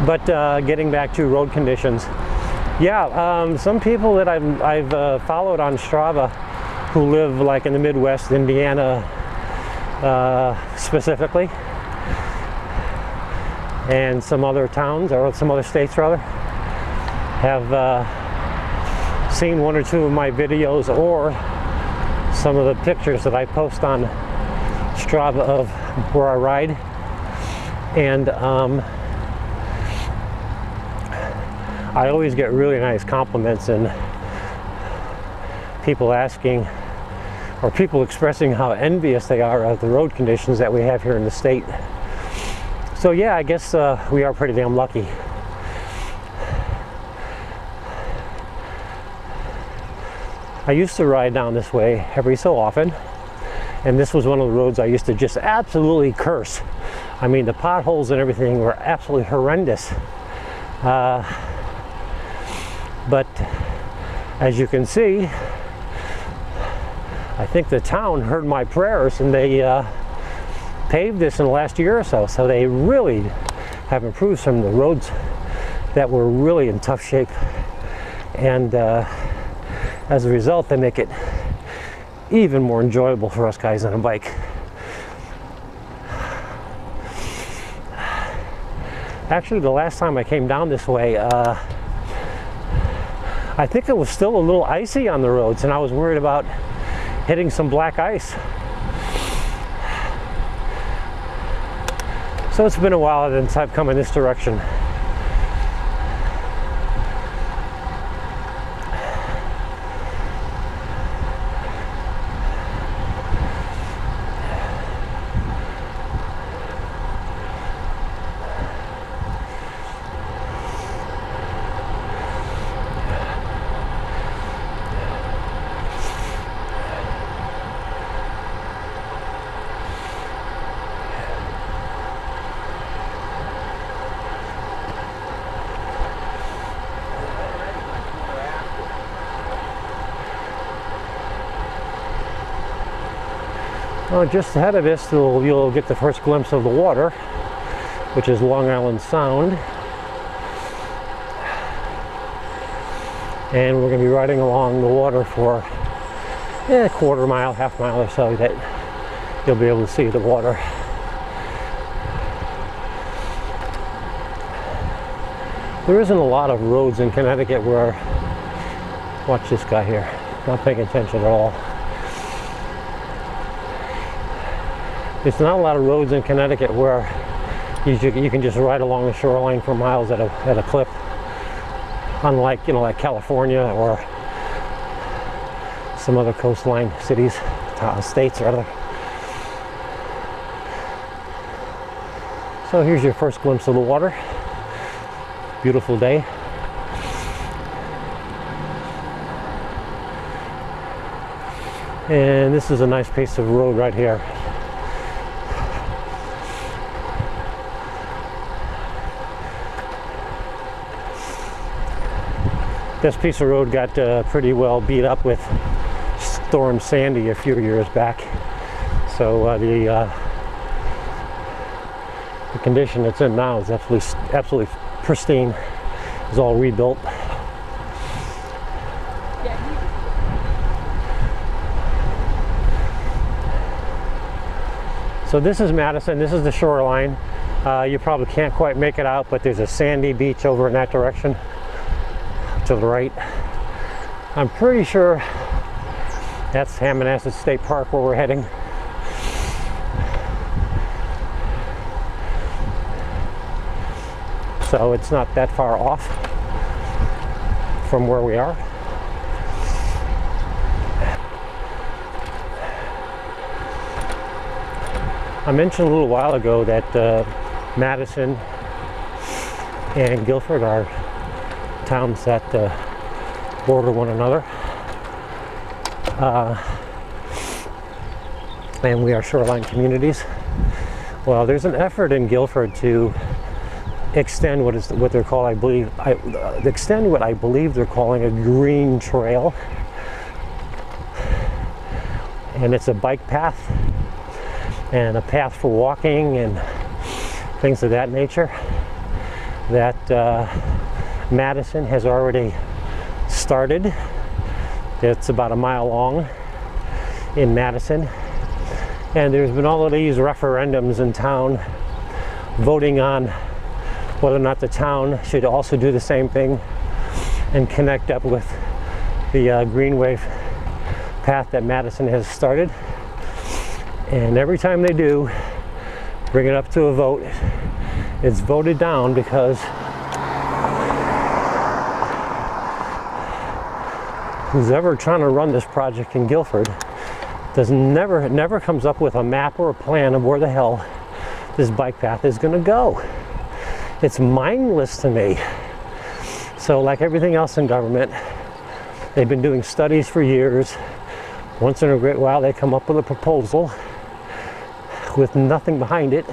But getting back to road conditions, yeah, some people that I've followed on Strava who live like in the Midwest, Indiana specifically, and some other towns, or some other states rather, have seen one or two of my videos or some of the pictures that I post on Strava of where I ride. And I always get really nice compliments and people asking, or people expressing how envious they are of the road conditions that we have here in the state. So yeah, I guess we are pretty damn lucky. I used to ride down this way every so often, and this was one of the roads I used to just absolutely curse. I mean, the potholes and everything were absolutely horrendous. But as you can see, I think the town heard my prayers and they paved this in the last year or so. So they really have improved some of the roads that were really in tough shape. And as a result, they make it even more enjoyable for us guys on a bike. Actually, the last time I came down this way, I think it was still a little icy on the roads, and I was worried about hitting some black ice. So it's been a while since I've come in this direction. Well, just ahead of us, you'll get the first glimpse of the water, which is Long Island Sound. And we're going to be riding along the water for a quarter mile, half mile or so, that you'll be able to see the water. There isn't a lot of roads in Connecticut where, watch this guy here, not paying attention at all. There's not a lot of roads in Connecticut where you can just ride along the shoreline for miles at a clip, unlike, you know, like California or some other coastline cities, states rather. So here's your first glimpse of the water. Beautiful day. And this is a nice piece of road right here. This piece of road got pretty well beat up with Storm Sandy a few years back. So the condition it's in now is absolutely pristine. It's all rebuilt. So this is Madison. This is the shoreline. You probably can't quite make it out, but there's a sandy beach over in that direction to the right. I'm pretty sure that's Hammonasset State Park where we're heading. So it's not that far off from where we are. I mentioned a little while ago that Madison and Guilford are towns that border one another, and we are shoreline communities. Well, there's an effort in Guilford to extend what they're called, extend what I believe they're calling a green trail, and it's a bike path and a path for walking and things of that nature. that Madison has already started. It's about a mile long in Madison, and there's been all of these referendums in town voting on whether or not the town should also do the same thing and connect up with the Greenway path that Madison has started. And every time they do bring it up to a vote, it's voted down because who's ever trying to run this project in Guilford never comes up with a map or a plan of where the hell this bike path is going to go. It's mindless to me. So like everything else in government, they've been doing studies for years. Once in a great while they come up with a proposal with nothing behind it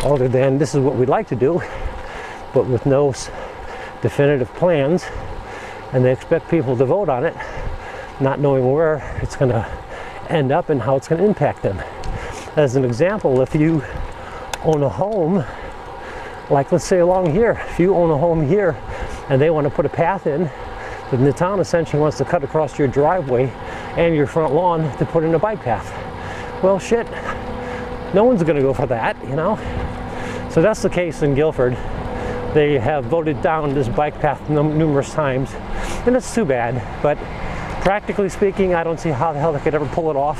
other than this is what we'd like to do, but with no definitive plans, and they expect people to vote on it, not knowing where it's going to end up and how it's going to impact them. As an example, if you own a home, like let's say along here, if you own a home here and they want to put a path in, then the town essentially wants to cut across your driveway and your front lawn to put in a bike path. Well, shit, no one's going to go for that, you know? So that's the case in Guilford. They have voted down this bike path numerous times, and it's too bad, but practically speaking, I don't see how the hell they could ever pull it off.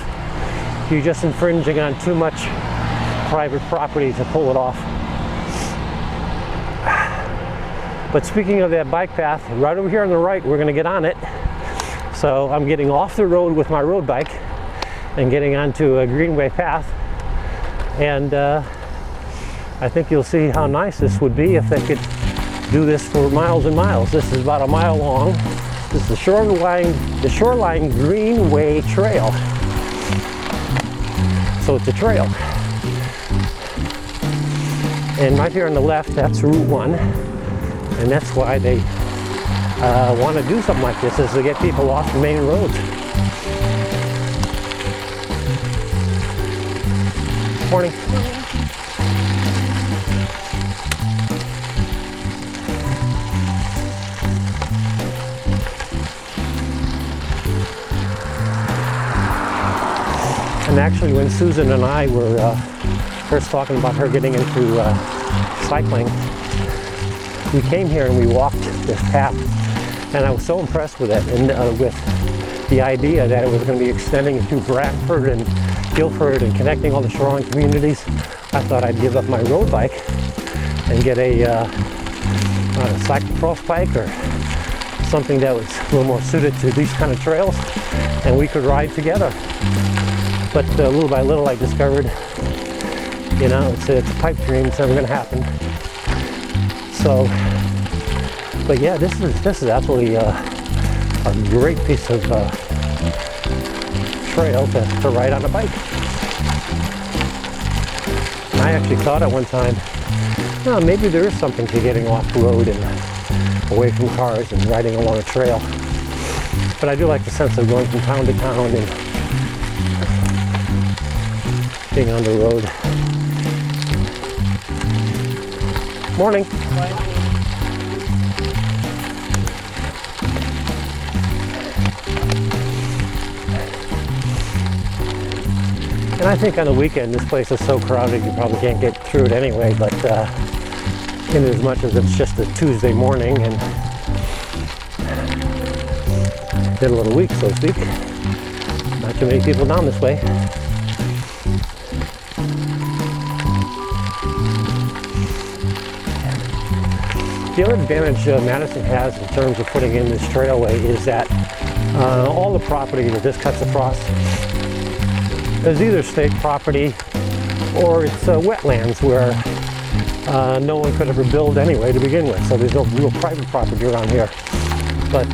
You're just infringing on too much private property to pull it off. But speaking of that bike path, right over here on the right, we're going to get on it. So I'm getting off the road with my road bike and getting onto a Greenway path. And I think you'll see how nice this would be if they could do this for miles and miles. This is about a mile long. This is the shoreline Greenway Trail. So it's a trail. And right here on the left, that's Route 1. And that's why they want to do something like this, is to get people off the main roads. Morning. And actually, when Susan and I were first talking about her getting into cycling, we came here and we walked this path, and I was so impressed with it, and with the idea that it was going to be extending through Bradford and Guilford and connecting all the shoreline communities. I thought I'd give up my road bike and get a cyclocross bike or something that was a little more suited to these kind of trails, and we could ride together. But little by little I discovered, you know, it's a pipe dream, it's never going to happen. So, but yeah, this is absolutely a great piece of trail to ride on a bike. And I actually thought at one time, oh, maybe there is something to getting off the road and away from cars and riding along a trail. But I do like the sense of going from town to town and being on the road. Morning. And I think on the weekend this place is so crowded you probably can't get through it anyway, but in as much as it's just a Tuesday morning and middle of the week, so to speak, not too many people down this way. The other advantage Madison has in terms of putting in this trailway is that all the property that this cuts across is either state property or it's wetlands where no one could ever build anyway to begin with. So there's no real private property around here. But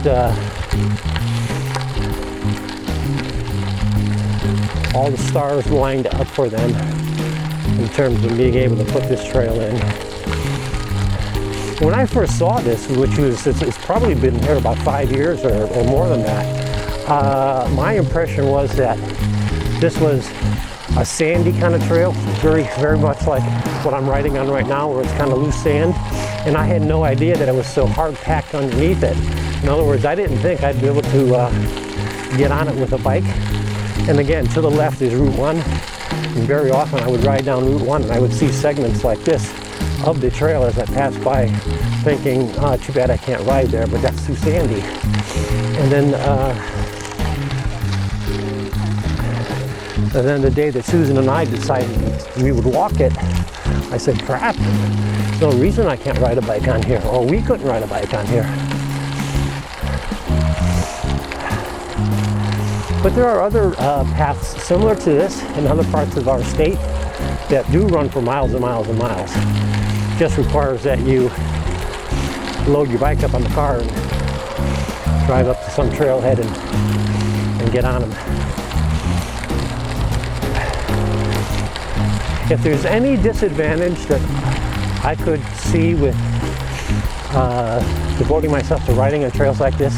all the stars lined up for them in terms of being able to put this trail in. When I first saw this, which was, it's probably been here about 5 years or more than that, my impression was that this was a sandy kind of trail, very much like what I'm riding on right now, where it's kind of loose sand. and I had no idea that it was so hard packed underneath it. In other words, I didn't think I'd be able to get on it with a bike. And again, to the left is Route 1, and very often I would ride down Route 1 and I would see segments like this of the trail as I passed by, thinking, oh, too bad I can't ride there, but that's too sandy. And then the day that Susan and I decided we would walk it, I said, crap, there's no reason I can't ride a bike on here, or we couldn't ride a bike on here. But there are other paths similar to this in other parts of our state that do run for miles and miles and miles. Just requires that you load your bike up on the car and drive up to some trailhead and get on them. If there's any disadvantage that I could see with devoting myself to riding on trails like this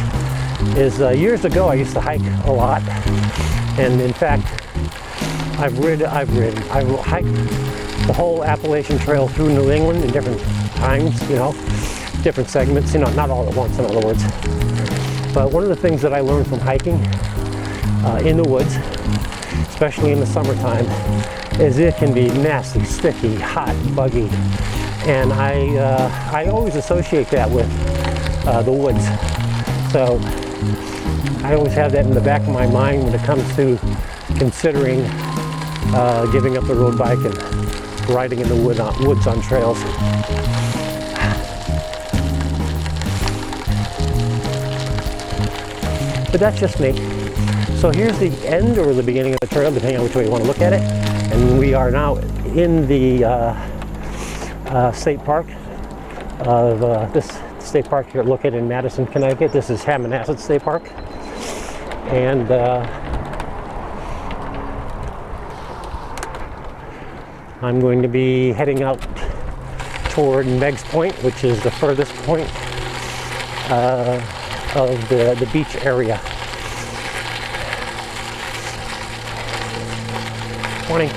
is years ago I used to hike a lot, and in fact I've hiked the whole Appalachian Trail through New England in different times, you know, different segments, you know, not all at once in other words. But one of the things that I learned from hiking in the woods, especially in the summertime, is it can be nasty, sticky, hot, buggy, and I always associate that with the woods. So I always have that in the back of my mind when it comes to considering giving up the road bike and riding in the woods on trails. But that's just me. So here's the end or the beginning of the trail, depending on which way you want to look at it. And we are now in the state park of this state park here located in Madison, Connecticut. This is Hammonasset State Park. And I'm going to be heading out toward Meg's Point, which is the furthest point of the beach area. 20.